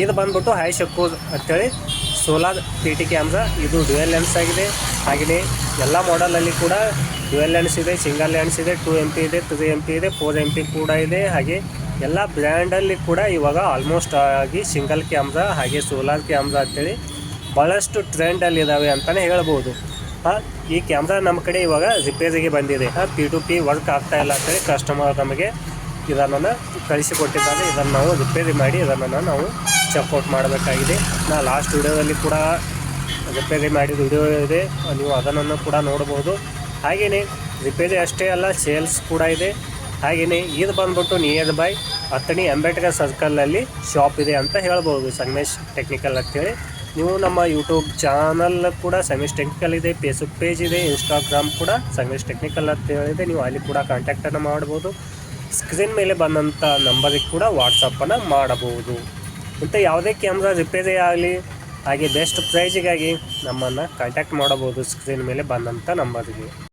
ಇದು ಬಂದ್ಬಿಟ್ಟು ಹೈಶೆಕೋಸ್ ಅಂತೇಳಿ ಸೋಲಾರ್ PT ಕ್ಯಾಮ್ರಾ. ಇದು ಡ್ಯುಯಲ್ ಲೆನ್ಸ್ ಆಗಿದೆ. ಹಾಗೆಯೇ ಎಲ್ಲ ಮಾಡೆಲಲ್ಲಿ ಕೂಡ ಡ್ಯುಯಲ್ ಲೆನ್ಸ್ ಇದೆ, ಸಿಂಗಲ್ ಲೆನ್ಸ್ ಇದೆ, 2 MP ಇದೆ, 3 MP ಇದೆ, 4 MP ಕೂಡ ಇದೆ. ಹಾಗೆ ಎಲ್ಲ ಬ್ರ್ಯಾಂಡಲ್ಲಿ ಕೂಡ ಇವಾಗ ಆಲ್ಮೋಸ್ಟ್ ಆಗಿ ಸಿಂಗಲ್ ಕ್ಯಾಮ್ರಾ ಹಾಗೆ ಸೋಲಾರ್ ಕ್ಯಾಮ್ರಾ ಅಂತೇಳಿ ಭಾಳಷ್ಟು ಟ್ರೆಂಡಲ್ಲಿದ್ದಾವೆ ಅಂತಲೇ ಹೇಳ್ಬೋದು. ಈ ಕ್ಯಾಮ್ರಾ ನಮ್ಮ ಕಡೆ ಇವಾಗ ರಿಪೇರಿಗೆ ಬಂದಿದೆ. P2P ವರ್ಕ್ ಆಗ್ತಾಯಿಲ್ಲ ಅಂತೇಳಿ ಕಸ್ಟಮರ್ ನಮಗೆ ಇದನ್ನು ಕಳಿಸಿಕೊಟ್ಟಿದ್ದಾರೆ. ಇದನ್ನು ನಾವು ರಿಪೇರಿ ಮಾಡಿ ಇದನ್ನು ನಾವು ಚೆಕ್ಔಟ್ ಮಾಡಬೇಕಾಗಿದೆ. ಲಾಸ್ಟ್ ವಿಡಿಯೋದಲ್ಲಿ ಕೂಡ ರಿಪೇರಿ ಮಾಡಿದ ವಿಡಿಯೋ ಇದೆ, ನೀವು ಅದನ್ನು ಕೂಡ ನೋಡ್ಬೋದು. ಹಾಗೆಯೇ ರಿಪೇರಿ ಅಷ್ಟೇ ಅಲ್ಲ, ಸೇಲ್ಸ್ ಕೂಡ ಇದೆ. ಹಾಗೆಯೇ ಇದು ಬಂದ್ಬಿಟ್ಟು ನಿಯರ್ ಬೈ ಅಥಣಿ ಅಂಬೇಡ್ಕರ್ ಸರ್ಕಲಲ್ಲಿ ಶಾಪ್ ಇದೆ ಅಂತ ಹೇಳ್ಬೋದು, ಸಂಗಮೇಶ್ ಟೆಕ್ನಿಕಲ್ ಅಂತೇಳಿ. ನೀವು ನಮ್ಮ ಯೂಟ್ಯೂಬ್ ಚಾನಲ್ ಕೂಡ ಸಂಗಮೇಶ್ ಟೆಕ್ನಿಕಲ್ ಇದೆ, ಫೇಸ್ಬುಕ್ ಪೇಜ್ ಇದೆ, ಇನ್ಸ್ಟಾಗ್ರಾಮ್ ಕೂಡ ಸಂಗಮೇಶ್ ಟೆಕ್ನಿಕಲ್ ಅಂತ ಹೇಳಿದೆ. ನೀವು ಅಲ್ಲಿ ಕೂಡ ಕಾಂಟ್ಯಾಕ್ಟನ್ನು ಮಾಡ್ಬೋದು. ಸ್ಕ್ರೀನ್ ಮೇಲೆ ಬಂದಂಥ ನಂಬರಿಗೆ ಕೂಡ ವಾಟ್ಸಪ್ಪನ್ನು ಮಾಡಬಹುದು. ಮತ್ತು ಯಾವುದೇ ಕ್ಯಾಮ್ರಾ ರಿಪೇರಿ ಆಗಲಿ ಹಾಗೆ ಬೆಸ್ಟ್ ಪ್ರೈಜಿಗಾಗಿ ನಮ್ಮನ್ನು ಕಾಂಟ್ಯಾಕ್ಟ್ ಮಾಡಬಹುದು ಸ್ಕ್ರೀನ್ ಮೇಲೆ ಬಂದಂಥ ನಂಬರಿಗೆ.